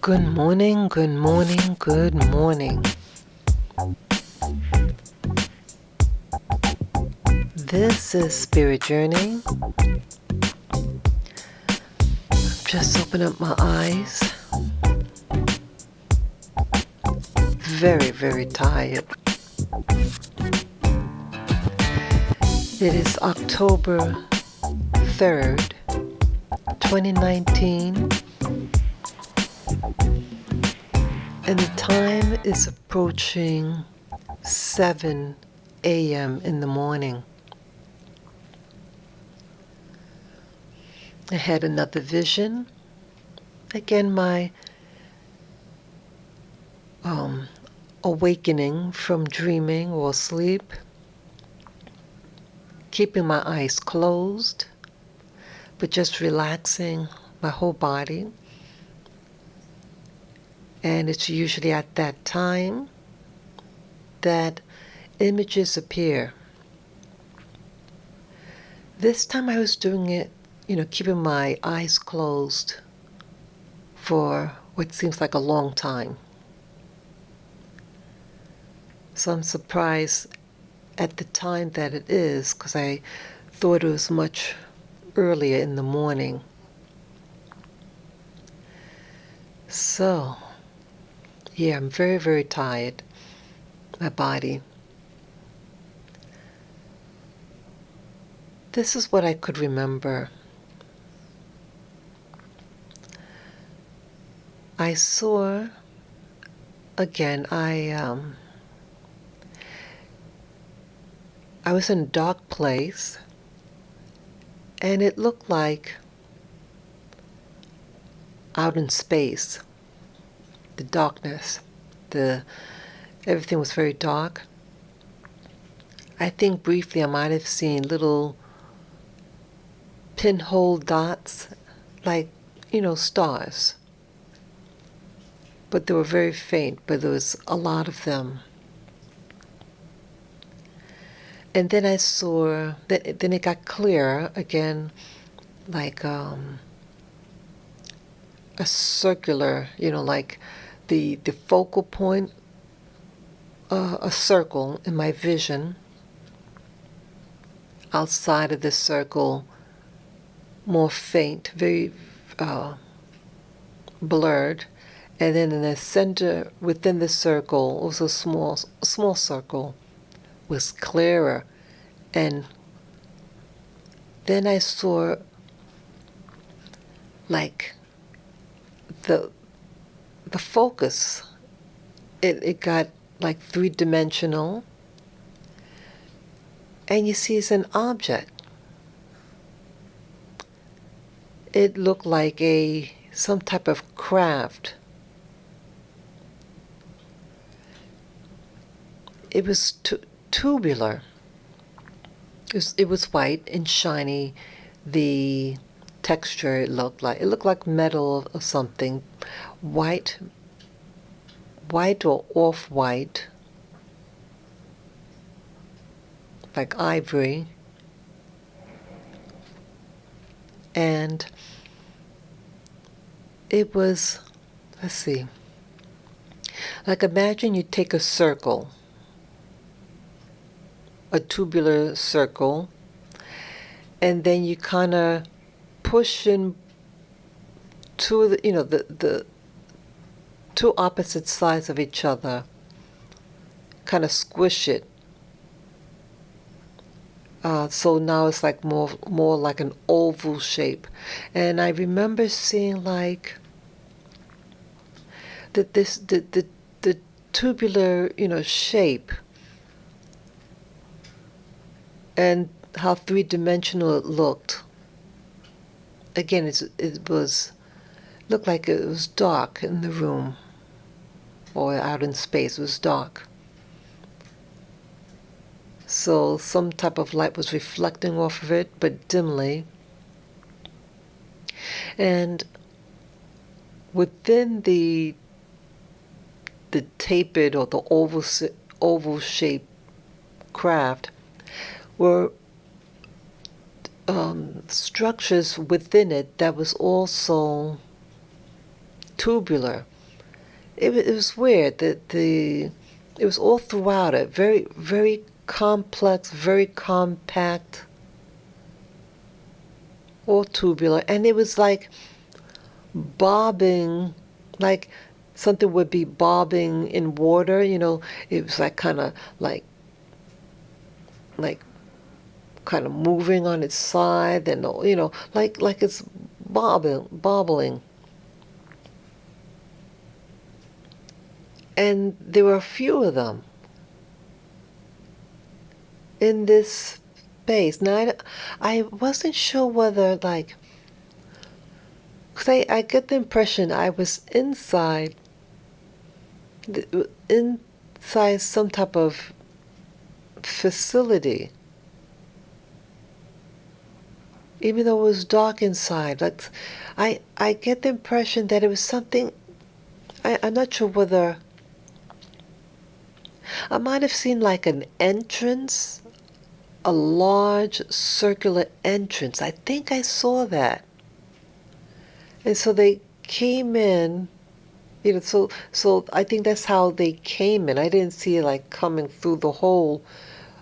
Good morning, good morning, good morning. This is Spirit Journey. Just open up my eyes. Very, very tired. It is October 3rd, 2019. And the time is approaching 7 a.m. in the morning. I had another vision. Again, my awakening from dreaming or sleep. Keeping my eyes closed, but just relaxing my whole body. And it's usually at that time that images appear. This time I was doing it, keeping my eyes closed for what seems like a long time. So I'm surprised at the time that it is, because I thought it was much earlier in the morning. So, yeah, I'm very, very tired. My body. This is what I could remember. I saw, again, I was in a dark place, and it looked like out in space, the darkness, everything was very dark. I think briefly I might have seen little pinhole dots, like, stars. But they were very faint, but there was a lot of them. And then I saw, then it got clearer again, like a circular, like the focal point, a circle in my vision. Outside of this circle, more faint, very blurred. And then in the center, within the circle, was a small circle, was clearer. And then I saw, like, the focus, it got like three-dimensional. And you see it's an object. It looked like some type of craft. It was tubular. It was white and shiny. The texture it looked like metal or something, white or off-white, like ivory. And it was, let's see, like imagine you take a circle, a tubular circle, and then you kind of push in to the two opposite sides of each other, kind of squish it. So now it's like more like an oval shape. And I remember seeing like that the tubular, shape, and how three-dimensional it looked. Again, looked like it was dark in the room, or out in space. It was dark. So some type of light was reflecting off of it, but dimly. And within the tapered or the oval shaped craft were structures within it that was also tubular. it was weird that it was all throughout it, very, very complex, very compact, all tubular, and it was like bobbing, like something would be bobbing in water. It was like kind of like kind of moving on its side, and like it's bobbling. And there were a few of them in this space. Now I wasn't sure whether like, because I get the impression I was inside some type of facility, even though it was dark inside. Like, I get the impression that it was something. I'm not sure whether I might have seen like an entrance, a large circular entrance. I think I saw that. And so they came in, so I think that's how they came in. I didn't see it like coming through the hole.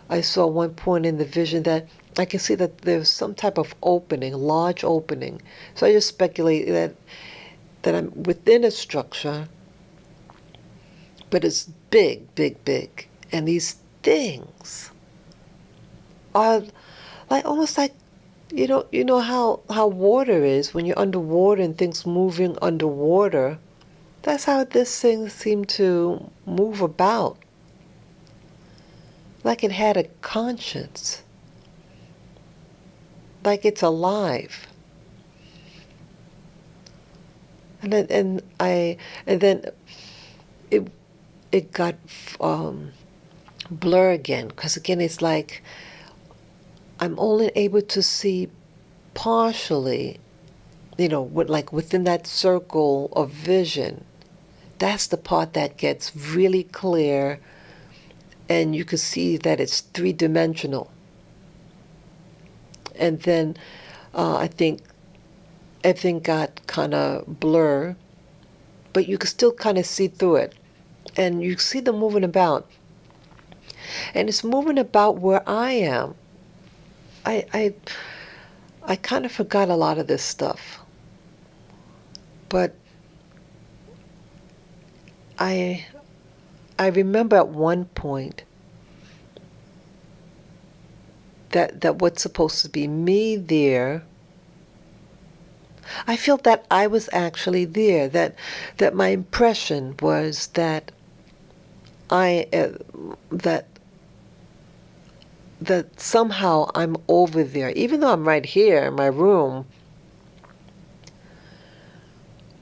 I saw one point in the vision that I can see that there's some type of opening, large opening. So I just speculate that I'm within a structure, but it's big, big, big. And these things are like almost like you know how water is when you're underwater and things moving underwater. That's how this thing seemed to move about, like it had a conscience, like it's alive. And then it it got blur again, because again it's like I'm only able to see partially, like within that circle of vision. That's the part that gets really clear, and you can see that it's three-dimensional. And then I think everything got kind of blur, but you can still kind of see through it. And you see them moving about. And it's moving about where I am. I kind of forgot a lot of this stuff. But I remember at one point that what's supposed to be me there, I felt that I was actually there, that my impression was that I that that somehow I'm over there, even though I'm right here in my room,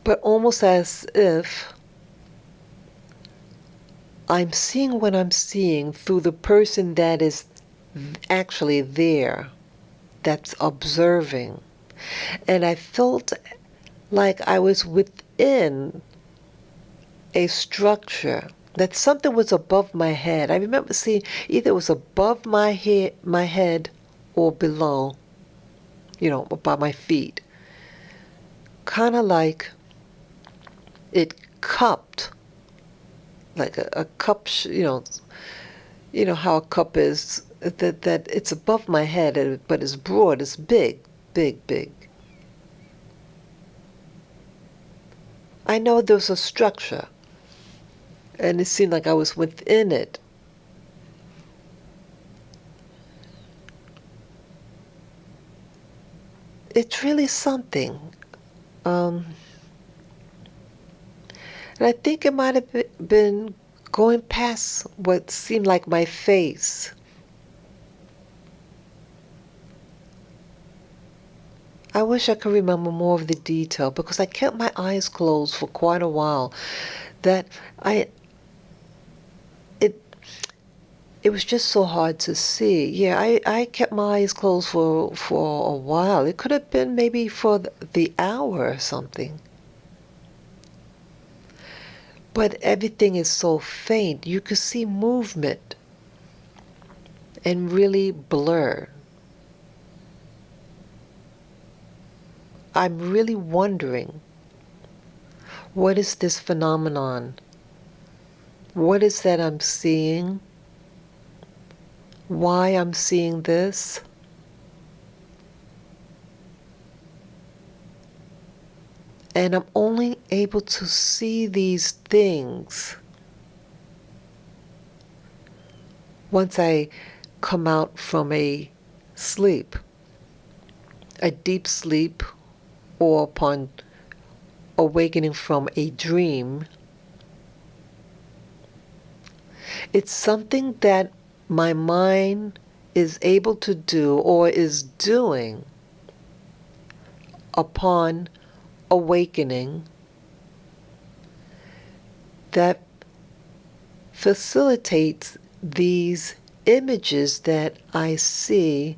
but almost as if I'm seeing what I'm seeing through the person that is actually there, that's observing. And I felt like I was within a structure, that something was above my head. I remember seeing either it was above my head or below, by my feet. Kind of like it cupped, like a cup, how a cup is, that it's above my head, but it's broad, it's big, big, big. I know there's a structure, and it seemed like I was within it. It's really something. And I think it might have been going past what seemed like my face. I wish I could remember more of the detail, because I kept my eyes closed for quite a while. That it was just so hard to see. Yeah, I kept my eyes closed for a while. It could have been maybe for the hour or something. But everything is so faint. You could see movement and really blur. I'm really wondering What is this phenomenon? What is that I'm seeing? Why I'm seeing this? And I'm only able to see these things once I come out from a sleep, a deep sleep, or upon awakening from a dream. It's something that my mind is able to do or is doing upon awakening that facilitates these images that I see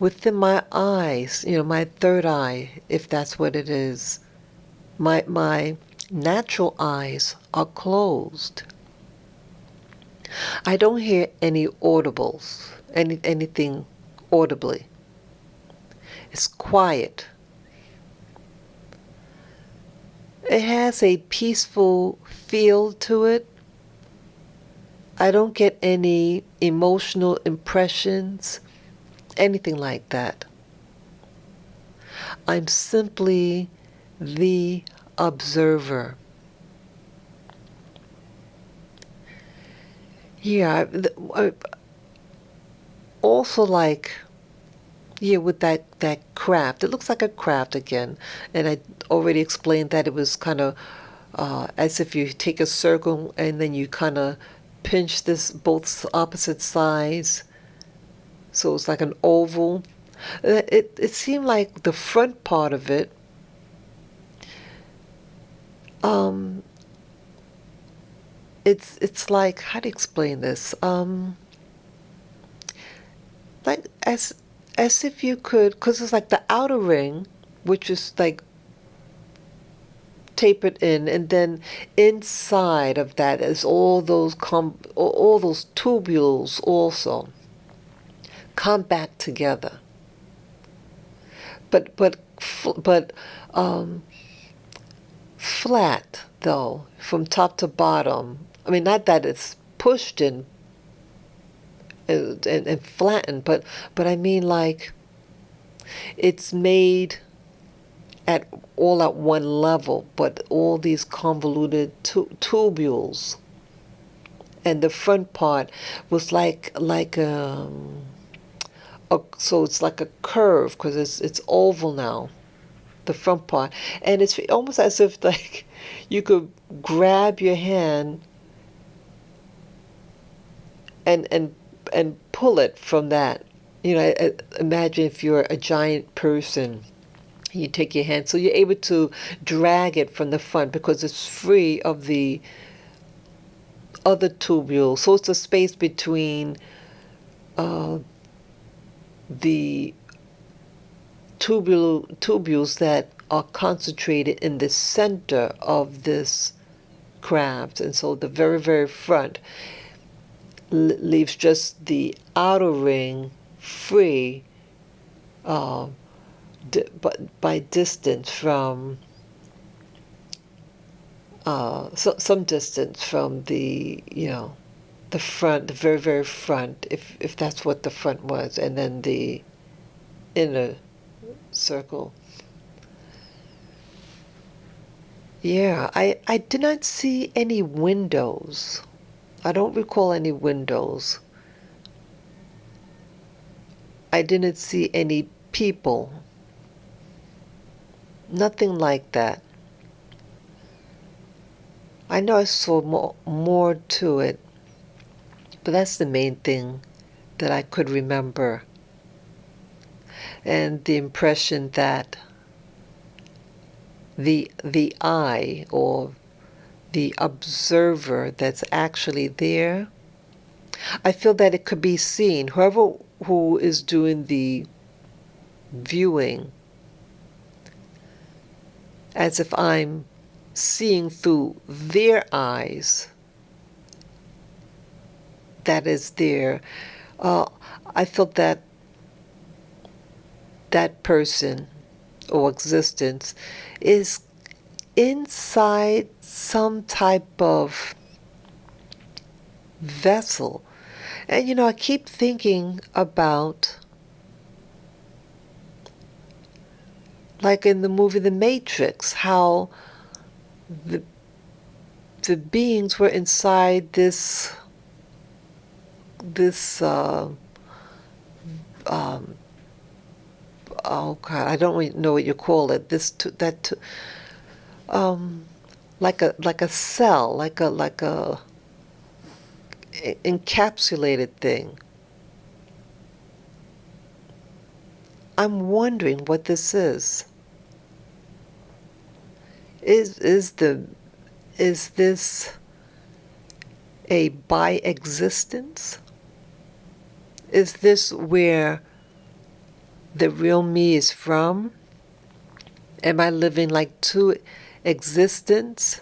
within my eyes, my third eye, if that's what it is. My natural eyes are closed. I don't hear any audibles, anything audibly. It's quiet. It has a peaceful feel to it. I don't get any emotional impressions, anything like that. I'm simply the observer. Yeah, I also like, with that craft. It looks like a craft again. And I already explained that it was kind of as if you take a circle and then you kind of pinch this both opposite sides. So it's like an oval. It seemed like the front part of it, um, it's like, how to explain this? Like as if you could, because it's like the outer ring, which is like tapered in, and then inside of that is all those all those tubules also come back together. But flat though from top to bottom. I mean, not that it's pushed in and flattened, but I mean like it's made at all at one level, but all these convoluted tubules, and the front part was so it's like a curve because it's oval now, the front part, and it's almost as if like you could grab your hand and pull it from that. Imagine if you're a giant person, you take your hand, so you're able to drag it from the front because it's free of the other tubule. So it's a space between the tubules that are concentrated in the center of this craft. And so the very, very front leaves just the outer ring free, but by distance from some distance from the front, the very, very front, if that's what the front was, and then the inner circle. Yeah, I did not see any windows. I don't recall any windows. I didn't see any people. Nothing like that. I know I saw more to it, but that's the main thing that I could remember. And the impression that the I, or the observer that's actually there, I feel that it could be seen. Whoever who is doing the viewing, as if I'm seeing through their eyes, that is there. I felt that that person or existence is inside some type of vessel. And I keep thinking about, like in the movie The Matrix, how the beings were inside this um, oh God, I don't really know what you call it. Um, like a cell, like a encapsulated thing. I'm wondering what this is. Is this a bi-existence? Is this where the real me is from? Am I living like two existence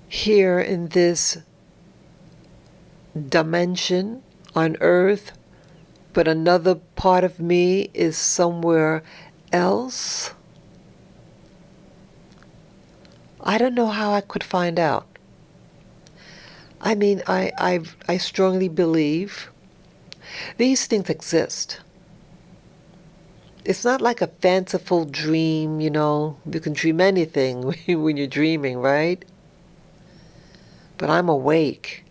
here in this dimension on earth, but another part of me is somewhere else? I don't know how I could find out. I mean, I strongly believe these things exist. It's not like a fanciful dream, You can dream anything when you're dreaming, right? But I'm awake.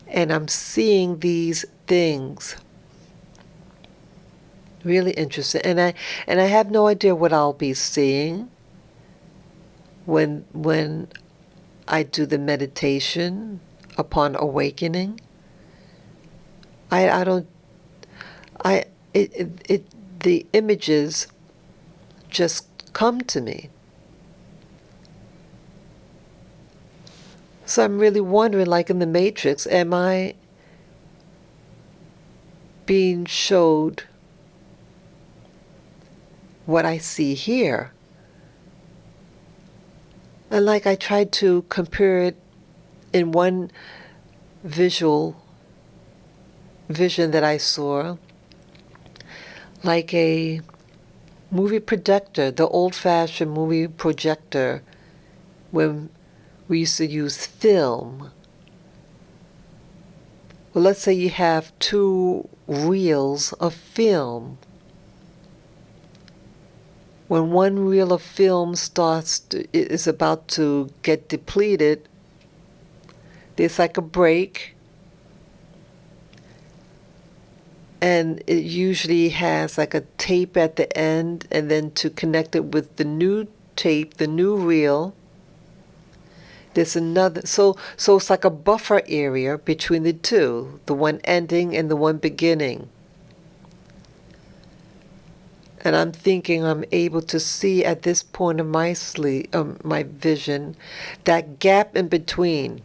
And I'm seeing these things. Really interesting. And I have no idea what I'll be seeing when I do the meditation upon awakening. I don't I it the images just come to me. So I'm really wondering, like in the Matrix, am I being showed what I see here? And like I tried to compare it in one vision that I saw, like a movie projector, the old-fashioned movie projector, when we used to use film. Well, let's say you have two reels of film. When one reel of film is about to get depleted, there's like a break, and it usually has like a tape at the end, and then to connect it with the new tape, the new reel, there's another. So it's like a buffer area between the two, the one ending and the one beginning. And I'm thinking I'm able to see at this point of my my vision, that gap in between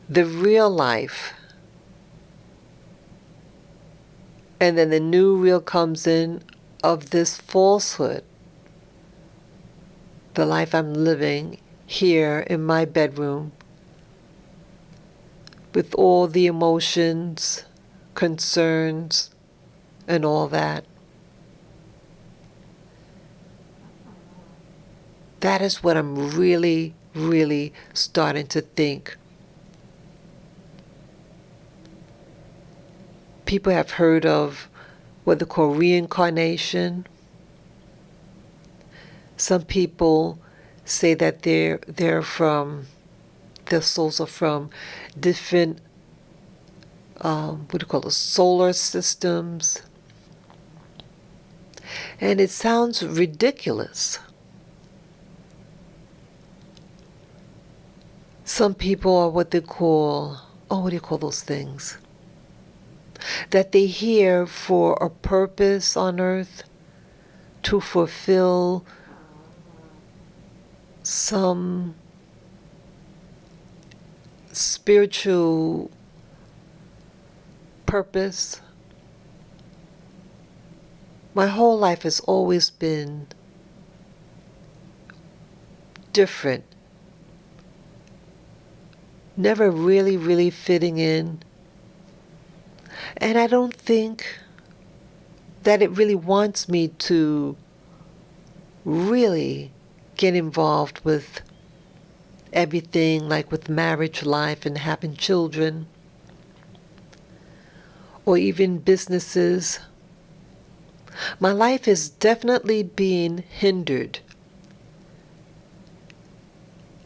the real life and then the new real comes in of this falsehood, the life I'm living here in my bedroom with all the emotions, concerns, and all that. That is what I'm really, really starting to think. People have heard of what they call reincarnation. Some people say that their souls are from different, solar systems. And it sounds ridiculous. Some people are what do you call those things? That they here for a purpose on earth, to fulfill some spiritual purpose. My whole life has always been different. Never really, really fitting in. And I don't think that it really wants me to really get involved with everything, like with marriage life and having children, or even businesses. My life is definitely being hindered.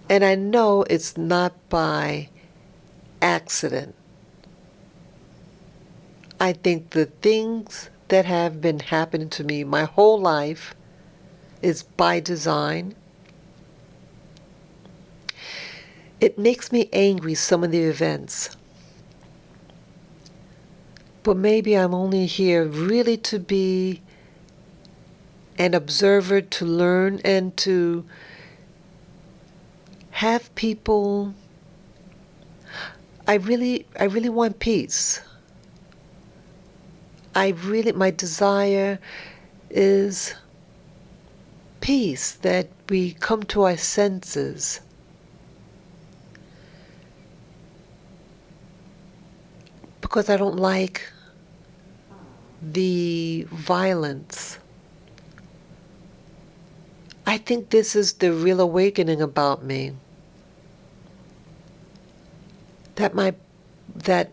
And I know it's not by accident. I think the things that have been happening to me my whole life is by design. It makes me angry, some of the events. But maybe I'm only here really to be an observer, to learn, and to have people. I really want peace. My desire is peace, that we come to our senses. Because I don't like the violence. I think this is the real awakening about me. That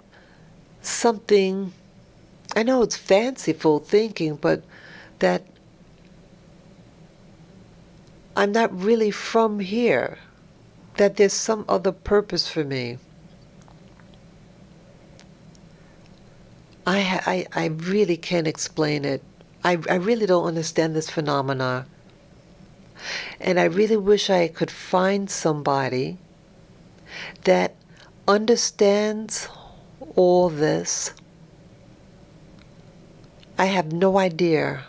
something, I know it's fanciful thinking, but that I'm not really from here. That there's some other purpose for me. I really can't explain it. I really don't understand this phenomena. And I really wish I could find somebody that understands all this. I have no idea.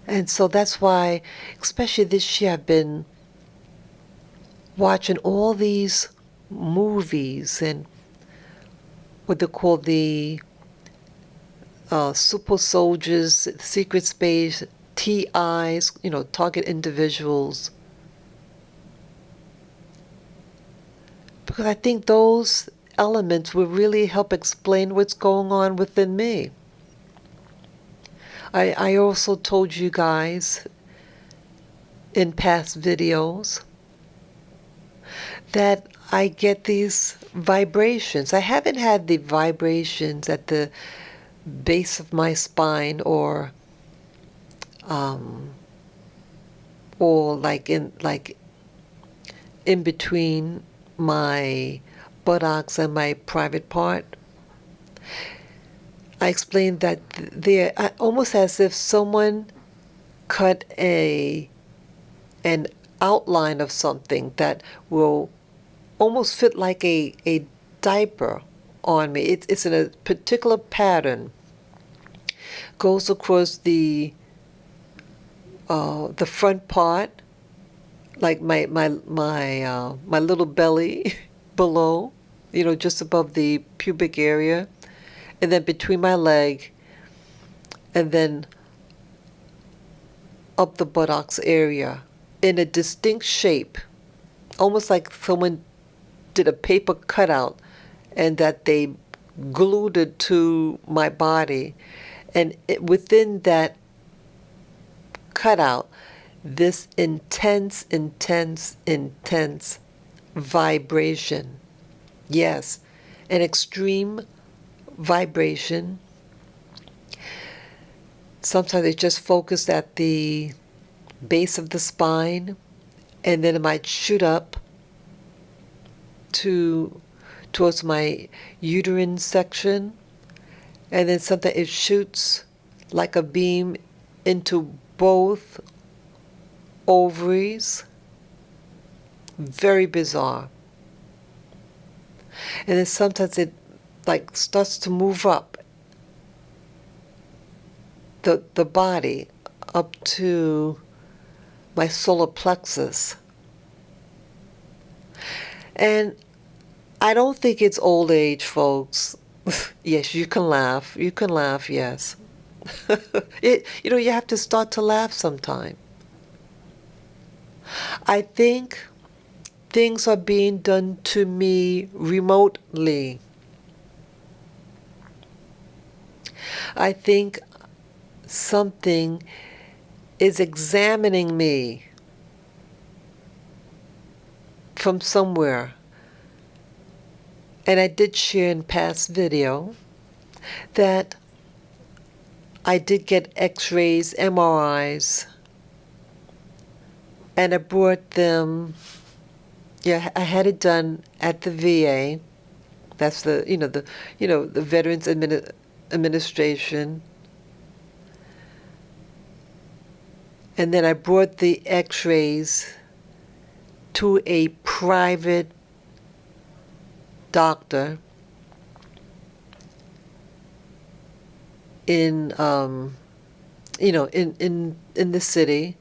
And so that's why, especially this year, I've been watching all these movies and what they call the super soldiers, secret space, TIs, target individuals. Because I think those elements will really help explain what's going on within me. I also told you guys in past videos that I get these vibrations. I haven't had the vibrations at the base of my spine or like in between my buttocks and my private part. I explained that they're almost as if someone cut an outline of something that will almost fit like a diaper on me. It's in a particular pattern. Goes across the front part, like my little belly below, just above the pubic area, and then between my leg, and then up the buttocks area in a distinct shape, almost like someone did a paper cutout and that they glued it to my body. And within that cutout, this intense, intense, intense vibration. Yes, an extreme vibration. Sometimes it's just focused at the base of the spine, and then it might shoot up towards my uterine section, and then sometimes it shoots like a beam into both ovaries. Very bizarre. And then sometimes it like starts to move up the body up to my solar plexus. And I don't think it's old age, folks. Yes, you can laugh. You can laugh, yes. You have to start to laugh sometime. I think things are being done to me remotely. I think something is examining me from somewhere. And I did share in past video that I did get x-rays, MRIs, and I brought them, I had it done at the VA. That's the Veterans Administration. And then I brought the x-rays to a private doctor in in the city,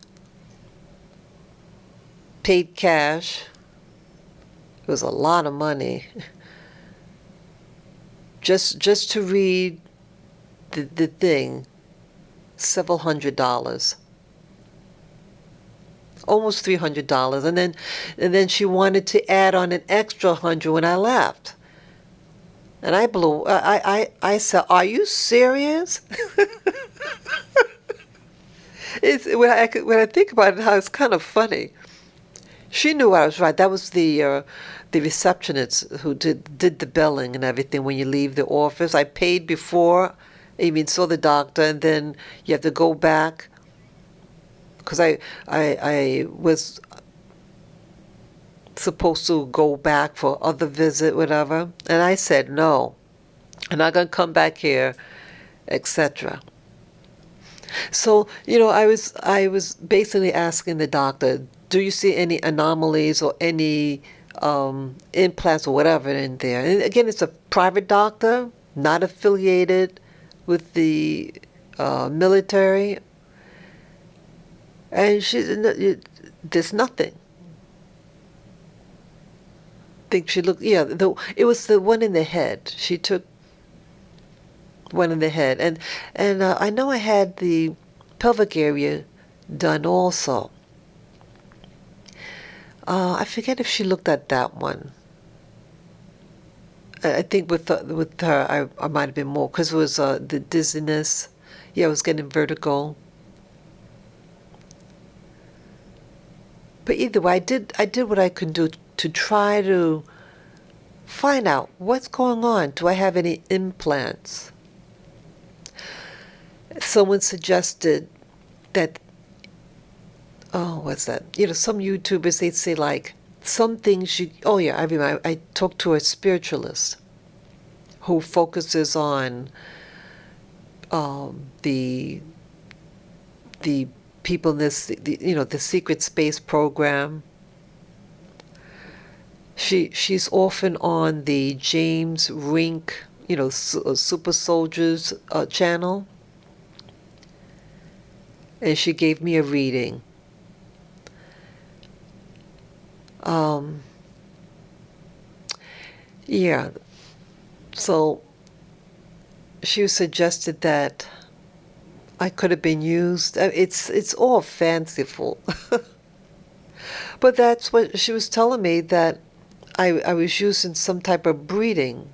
paid cash. It was a lot of money just to read the thing, several $100s, almost $300, and then she wanted to add on an extra 100 when I left. And I said, "Are you serious?" When I think about it, how it's kind of funny. She knew I was right. That was the receptionist who did the billing and everything when you leave the office. I paid before, saw the doctor, and then you have to go back because I was supposed to go back for other visit, whatever, and I said no, I'm not gonna come back here, etc. So I was basically asking the doctor, do you see any anomalies or any implants or whatever in there? And again, it's a private doctor, not affiliated with the military, and there's nothing. Think she looked, it was the one in the head. She took one in the head, and I know I had the pelvic area done also. I forget if she looked at that one. I think with her, I might have been more, because it was the dizziness. Yeah, I was getting vertigo. But either way, I did what I could do to try to find out what's going on. Do I have any implants? Someone suggested that, what's that? Some YouTubers, they'd say like, some things I remember, I talked to a spiritualist who focuses on the people in this, the secret space program. She's often on the James Rink, Super Soldiers channel, and she gave me a reading. So she suggested that I could have been used. It's all fanciful. But that's what she was telling me, that I was using some type of breeding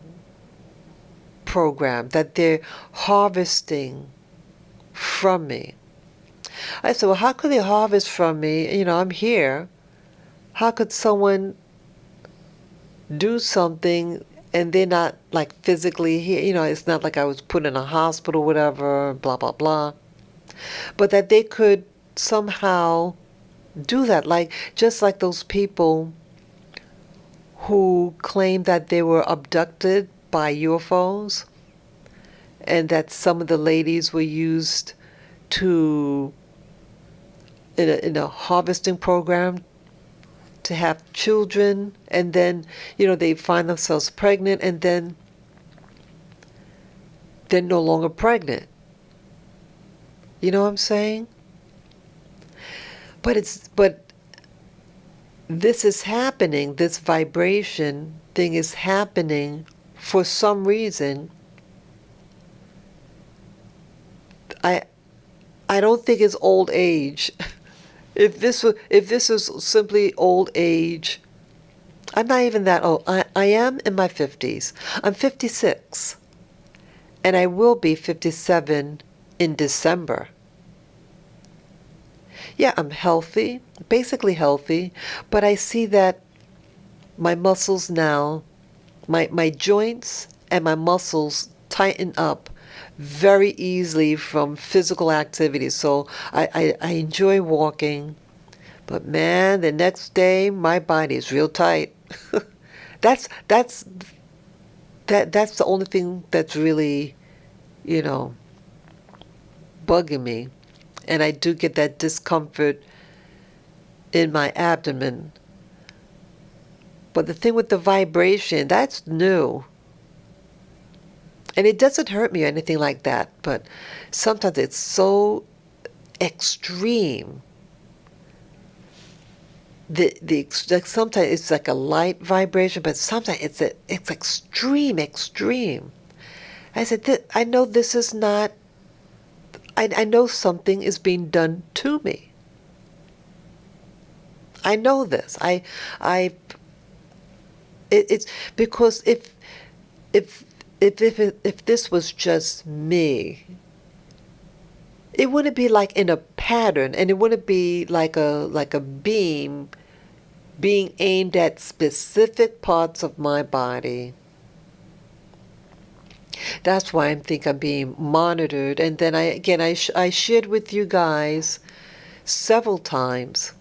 program, that they're harvesting from me. I said, well, how could they harvest from me? I'm here. How could someone do something and they're not like physically here? It's not like I was put in a hospital, whatever, blah, blah, blah. But that they could somehow do that, just like those people who claim that they were abducted by UFOs, and that some of the ladies were used in a harvesting program to have children, and then they find themselves pregnant, and then they're no longer pregnant. You know what I'm saying? But this is happening, this vibration thing is happening for some reason. I don't think it's old age. If this is simply old age, I'm not even that old. I am in my 50s. I'm 56. And I will be 57 in December. Yeah, I'm healthy, basically healthy, but I see that my muscles now, my joints and my muscles tighten up very easily from physical activity. So I enjoy walking, but man, the next day my body is real tight. that's that's that's the only thing that's really, you know, bugging me. And I do get that discomfort in my abdomen. But the thing with the vibration, that's new. And it doesn't hurt me or anything like that, but sometimes it's so extreme. Like sometimes it's like a light vibration, but sometimes it's extreme. I said, I know this is not. I know something is being done to me. I know this. It's because if if this was just me, it wouldn't be like in a pattern, and it wouldn't be like a beam being aimed at specific parts of my body. That's why I think I'm being monitored. And then I shared with you guys several times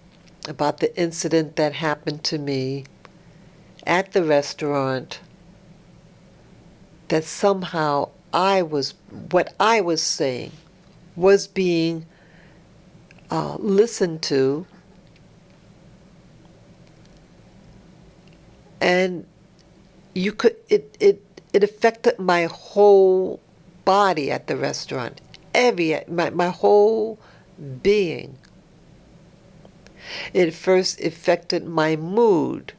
about the incident that happened to me at the restaurant, that somehow what I was saying was being listened to, and you could it affected my whole body at the restaurant, my whole being. It first affected my mood,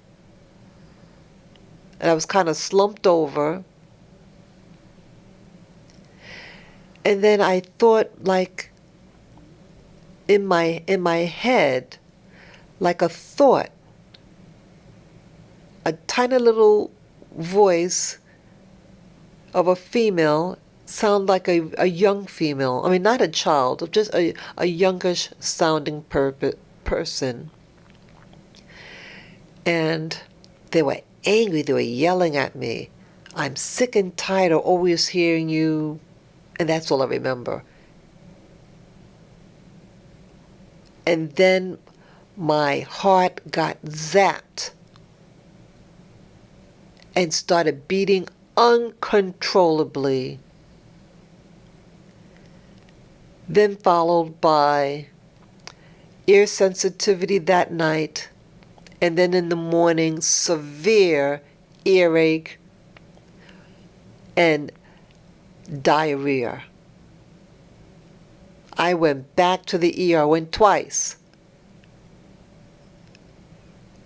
and I was kind of slumped over. And then I thought, like, in my head, like a thought, a tiny little voice of a female, sound like a young female. I mean, not a child, just a youngish sounding person. And they were angry. They were yelling at me. I'm sick and tired of always hearing you. And that's all I remember. And then my heart got zapped and started beating uncontrollably. Then followed by ear sensitivity that night, and then in the morning, severe earache and diarrhea. I went back to the ER. I went twice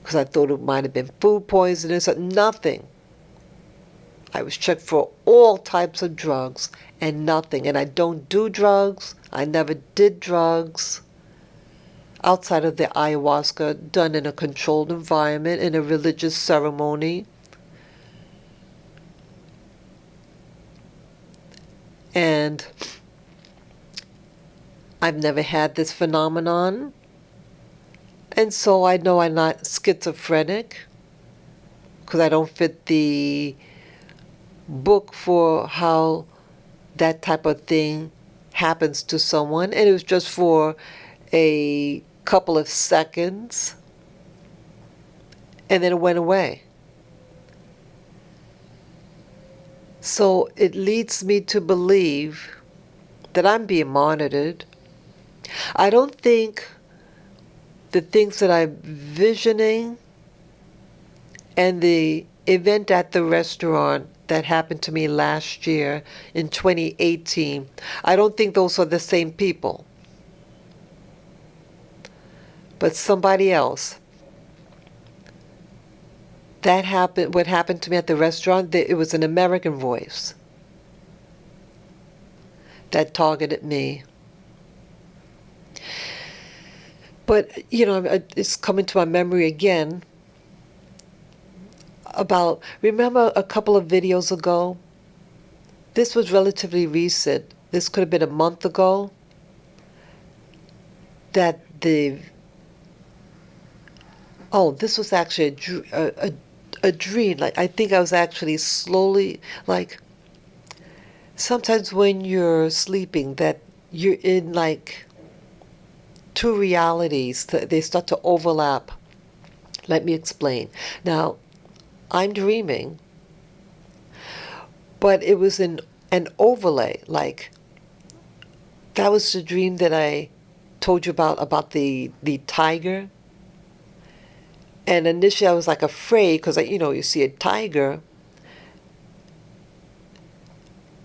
because I thought it might have been food poisoning. So nothing. I was checked for all types of drugs and nothing. And I don't do drugs. I never did drugs outside of the ayahuasca done in a controlled environment in a religious ceremony. And I've never had this phenomenon. And so I know I'm not schizophrenic because I don't fit the book for how that type of thing happens to someone. And it was just for a couple of seconds, and then it went away. So it leads me to believe that I'm being monitored. I don't think the things that I'm visioning and the event at the restaurant that happened to me last year in 2018, I don't think those are the same people. But somebody else. That happened, what happened to me at the restaurant, it was an American voice that targeted me. But, you know, it's coming to my memory again about, remember a couple of videos ago? This was relatively recent. This could have been a month ago. That the oh, this was actually a dream. Like, I think I was actually slowly, like, sometimes when you're sleeping, that you're in like two realities, they start to overlap. Let me explain. Now, I'm dreaming, but it was an overlay. Like, that was the dream that I told you about the tiger. And initially I was like afraid because, you see a tiger.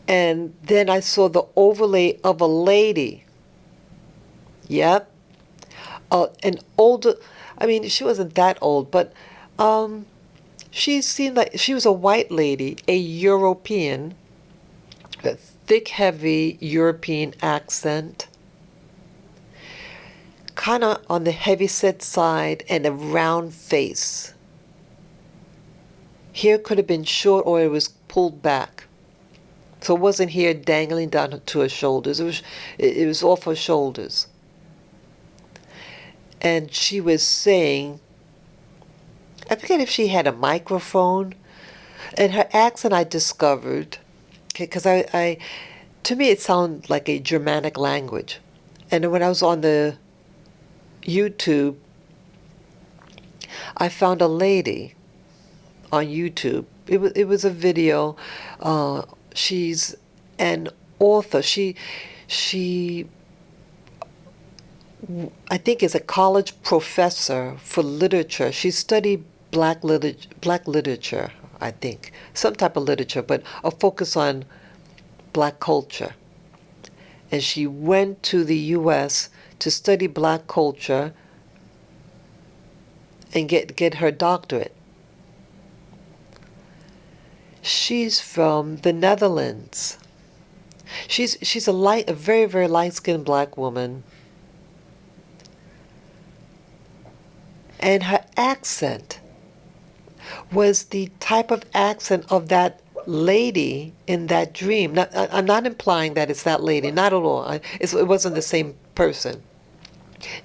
And then I saw the overlay of a lady. Yep. An older, I mean, she wasn't that old, but she seemed like she was a white lady, a European, a thick, heavy European accent, kind of on the heavyset side, and a round face. Hair could have been short or it was pulled back. So it wasn't hair dangling down to her shoulders. It was off her shoulders. And she was saying, I forget if she had a microphone, and her accent I discovered, because to me it sounded like a Germanic language. And then when I was on the YouTube, I found a lady on YouTube. It was a video. She's an author. She I think is a college professor for literature. She studied black literature, I think, some type of literature, but a focus on black culture. And she went to the U.S. to study black culture and get her doctorate. She's from the Netherlands. She's a very, very light-skinned black woman. And her accent was the type of accent of that lady in that dream. Now, I'm not implying that it's that lady, not at all. It wasn't the same person,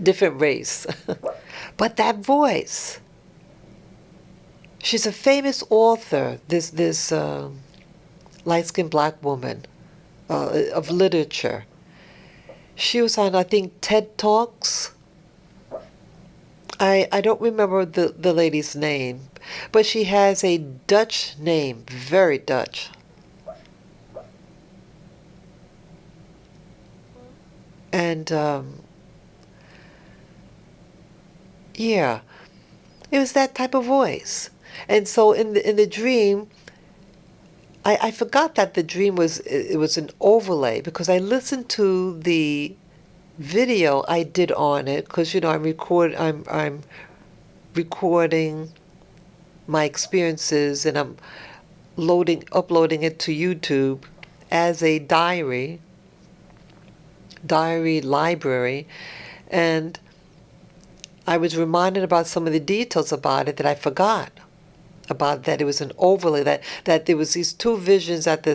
different race. But that voice. She's a famous author, this light-skinned black woman of literature. She was on, I think, TED Talks. I don't remember the lady's name, but she has a Dutch name, very Dutch. And yeah, it was that type of voice. And so in the dream, I forgot that the dream was an overlay because I listened to the video I did on it because I'm recording my experiences and I'm uploading it to YouTube as a diary library, and I was reminded about some of the details about it that I forgot about, that it was an overlay, that there was these two visions at the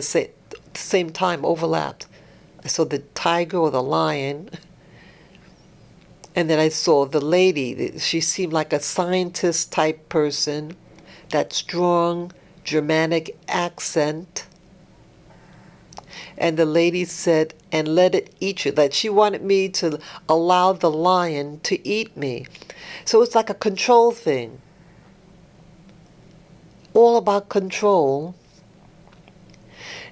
same time overlapped. I saw the tiger or the lion. And then I saw the lady. She seemed like a scientist type person, that strong Germanic accent. And the lady said, and let it eat you. That she wanted me to allow the lion to eat me. So it's like a control thing. All about control.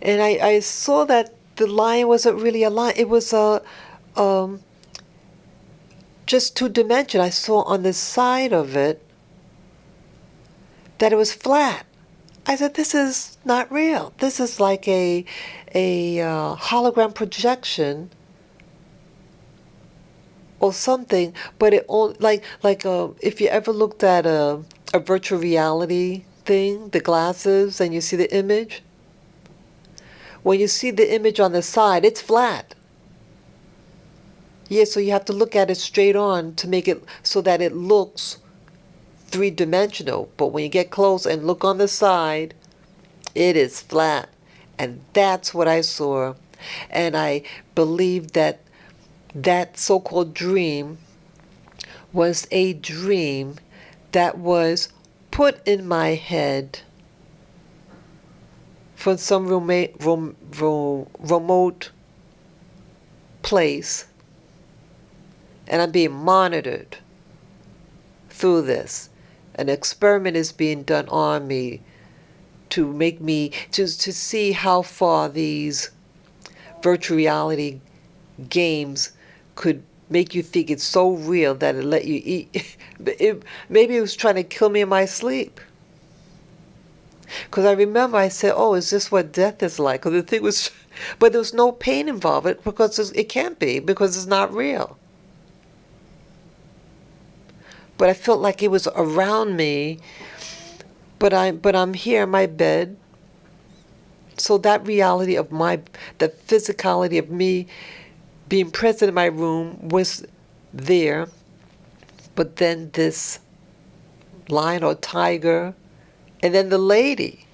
And I saw that the lion wasn't really a lion. It was just two-dimensional. I saw on the side of it that it was flat. I said, this is not real. This is like a hologram projection or something. But it only like if you ever looked at a virtual reality thing, the glasses, and you see the image. When you see the image on the side, it's flat. Yeah, so you have to look at it straight on to make it so that it looks three-dimensional. But when you get close and look on the side, it is flat. And that's what I saw. And I believe that that so-called dream was a dream that was put in my head from some remote place, and I'm being monitored through this. An experiment is being done on me to make me, to see how far these virtual reality games could make you think it's so real that it let you eat. Maybe it was trying to kill me in my sleep. Because I remember I said, oh, is this what death is like? Because the thing was, but there was no pain involved because it can't be, because it's not real. But I felt like it was around me, but I'm here in my bed. So that reality of the physicality of me being present in my room was there. But then this lion or tiger, and then the lady,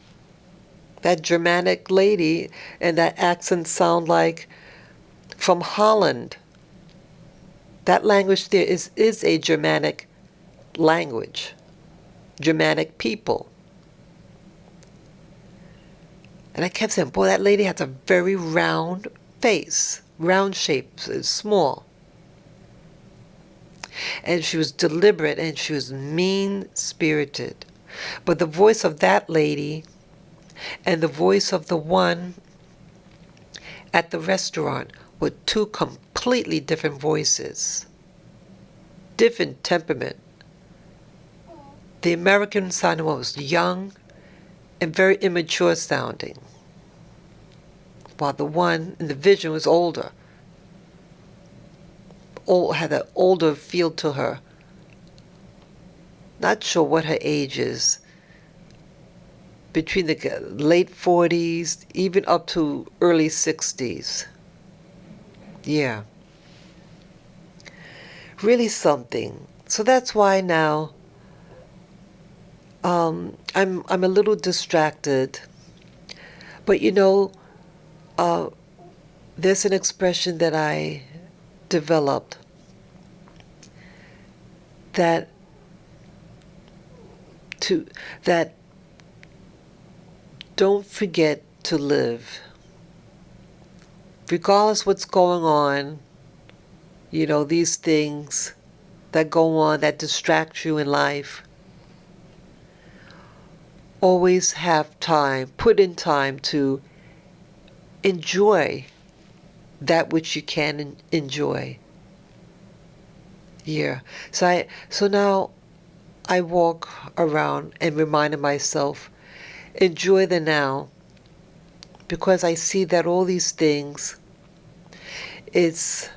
that Germanic lady, and that accent sound like from Holland. That language there is a Germanic language, Germanic people. And I kept saying, boy, that lady has a very round face, round shape, small. And she was deliberate and she was mean-spirited. But the voice of that lady and the voice of the one at the restaurant were two completely different voices, different temperament. The American sounding one was young and very immature sounding, while the one in the vision was older, had an older feel to her. Not sure what her age is, between the late 40s, even up to early 60s. Yeah. Really something. So that's why now I'm a little distracted. But there's an expression that I developed that don't forget to live. Regardless what's going on, these things that go on that distract you in life, always have time, put in time to enjoy that which you can enjoy. Yeah. So now I walk around and reminding myself, enjoy the now, because I see that all these things, it's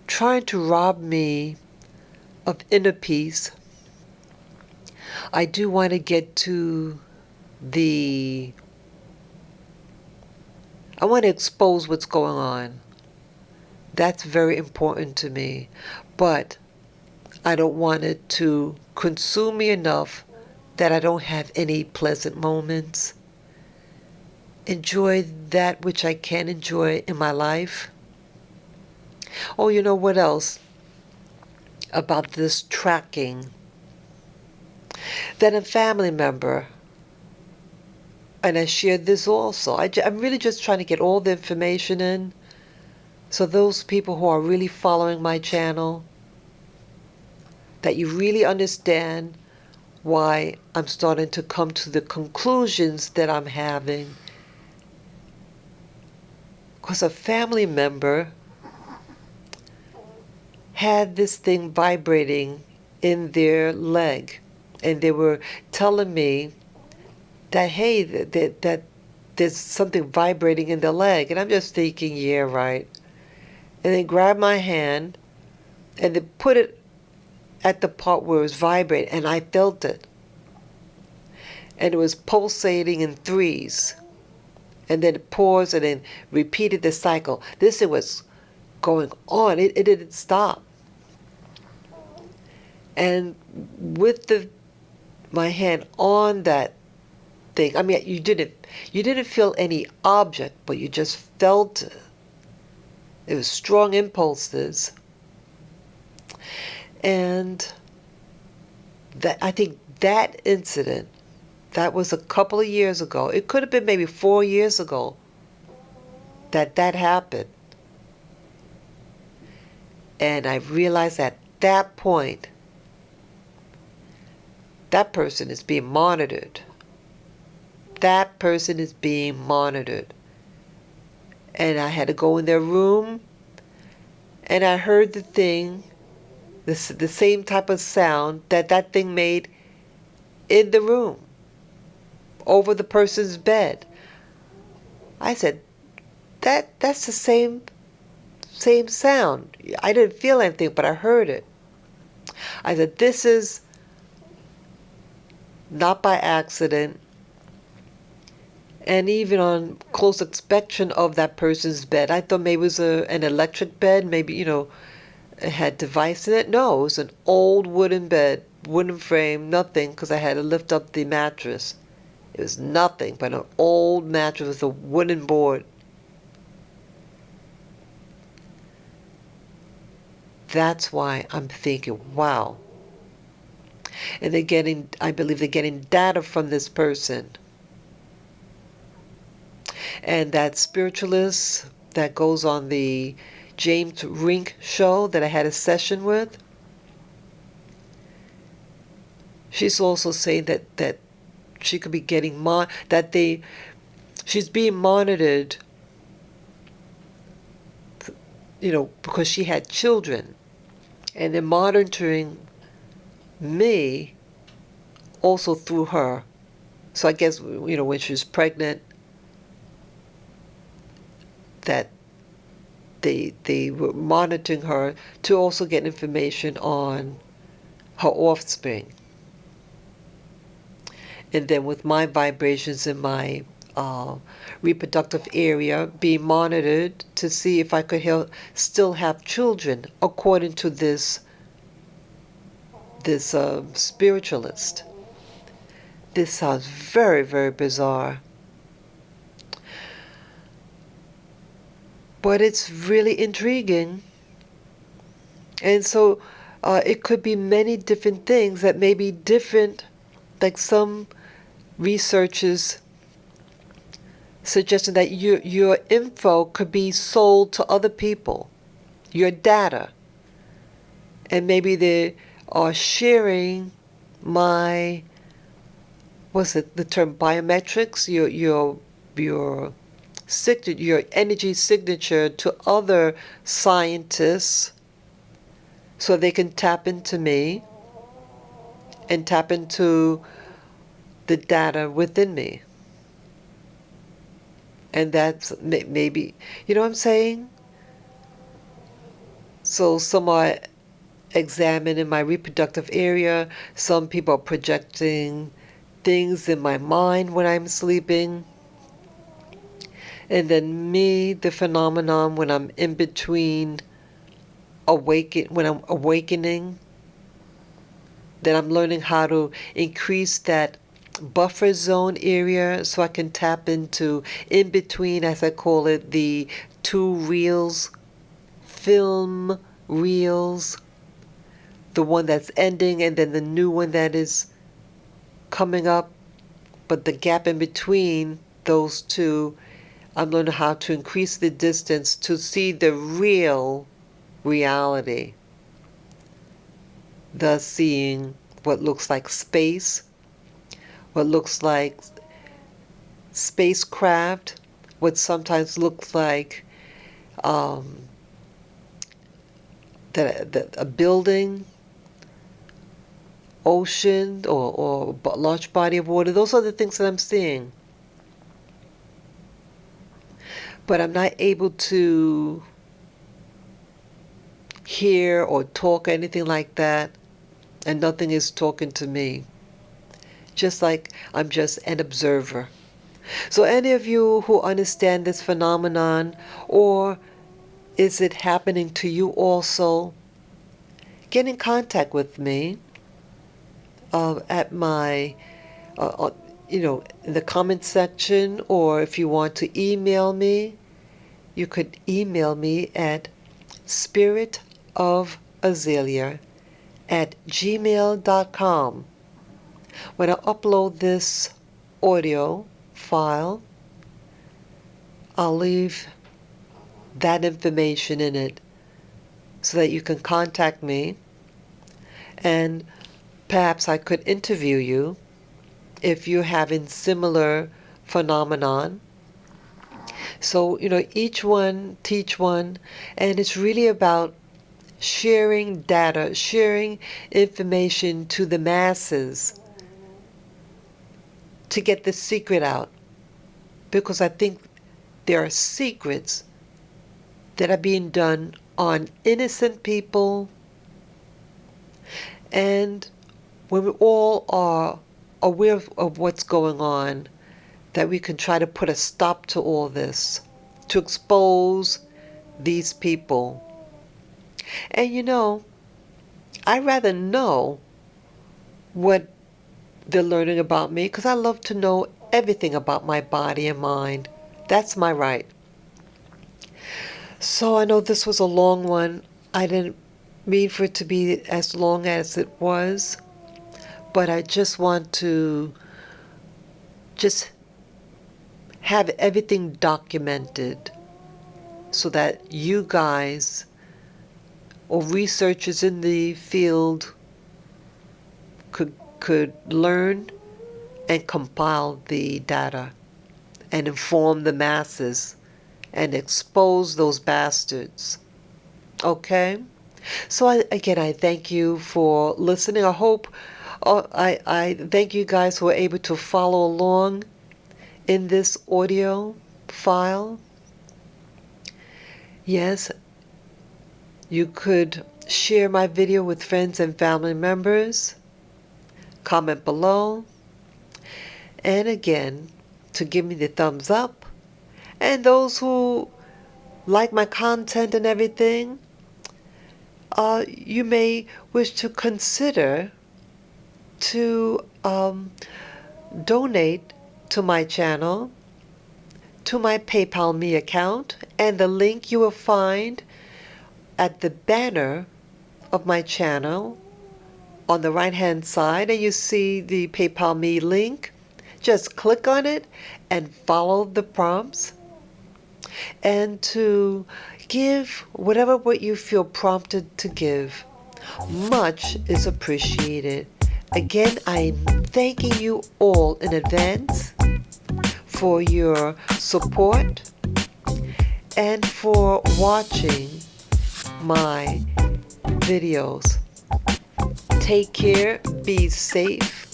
trying to rob me of inner peace. I do want to get to I want to expose what's going on. That's very important to me. But I don't want it to consume me enough that I don't have any pleasant moments. Enjoy that which I can enjoy in my life. Oh, you know what else about this tracking? That a family member, and I shared this also, I'm really just trying to get all the information in. So those people who are really following my channel, that you really understand why I'm starting to come to the conclusions that I'm having. Because a family member had this thing vibrating in their leg, and they were telling me that, hey, that there's something vibrating in the leg. And I'm just thinking, yeah, right. And they grabbed my hand and they put it at the part where it was vibrating, and I felt it. And it was pulsating in threes. And then it paused and then repeated the cycle. This, it was going on. It didn't stop. And with my hand on that thing, I mean, you didn't feel any object, but you just felt it. It was strong impulses. And That I think that incident, that was a couple of years ago. It could have been maybe 4 years ago that happened. And I realized at that point, that person is being monitored. That person is being monitored. And I had to go in their room, and I heard the thing, the same type of sound that thing made in the room, over the person's bed. I said, that's the same sound. I didn't feel anything, but I heard it. I said, this is not by accident. And even on close inspection of that person's bed, I thought maybe it was an electric bed, maybe, it had device in it. No, it was an old wooden bed, wooden frame, nothing, because I had to lift up the mattress. It was nothing but an old mattress with a wooden board. That's why I'm thinking, wow. And I believe they're getting data from this person. And that spiritualist that goes on the James Rink show that I had a session with, she's also saying that she could be getting she's being monitored, because she had children, and they're monitoring me also through her. So I guess, when she was pregnant, that they were monitoring her to also get information on her offspring. And then with my vibrations in my reproductive area being monitored to see if I could still have children according to this spiritualist. This sounds very, very bizarre. But it's really intriguing. And so it could be many different things that may be different, like some researchers suggesting that your info could be sold to other people, your data. And maybe they are sharing my, what's it, the term biometrics, your your energy signature to other scientists so they can tap into me and tap into the data within me. And that's maybe, you know what I'm saying? So some are examined in my reproductive area. Some people are projecting things in my mind when I'm sleeping. And then me, the phenomenon when I'm in between when I'm awakening, then I'm learning how to increase that buffer zone area so I can tap into in between, as I call it, the two reels, film reels, the one that's ending and then the new one that is coming up. But the gap in between those two, I'm learning how to increase the distance to see the real reality. Thus seeing what looks like space, what looks like spacecraft, what sometimes looks like a building, ocean, or a large body of water. Those are the things that I'm seeing. But I'm not able to hear or talk or anything like that, and nothing is talking to me. Just like I'm just an observer. So any of you who understand this phenomenon, or is it happening to you also, get in contact with me at my, in the comment section, or if you want to email me, you could email me at spiritofazalea at gmail.com. When I upload this audio file, I'll leave that information in it so that you can contact me, and perhaps I could interview you if you're having similar phenomenon. So, each one teach one, and it's really about sharing data, sharing information to the masses to get the secret out. Because I think there are secrets that are being done on innocent people, and when we all are aware of what's going on, that we can try to put a stop to all this, to expose these people. And I'd rather know what they're learning about me, because I love to know everything about my body and mind. That's my right. So I know this was a long one. I didn't mean for it to be as long as it was, but I just want to just have everything documented so that you guys or researchers in the field could learn and compile the data and inform the masses and expose those bastards. Okay? So again, I thank you for listening. I hope, I thank you guys who were able to follow along in this audio file. Yes, you could share my video with friends and family members. Comment below. And again, to give me the thumbs up. And those who like my content and everything, you may wish to consider to donate to my channel, to my PayPal Me account, and the link you will find at the banner of my channel on the right hand side, and you see the PayPal Me link. Just click on it and follow the prompts, and to give what you feel prompted to give. Much is appreciated. Again, I'm thanking you all in advance for your support and for watching my videos. Take care, be safe,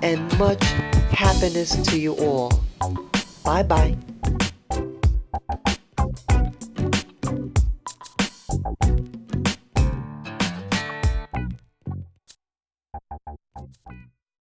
and much happiness to you all. Bye-bye.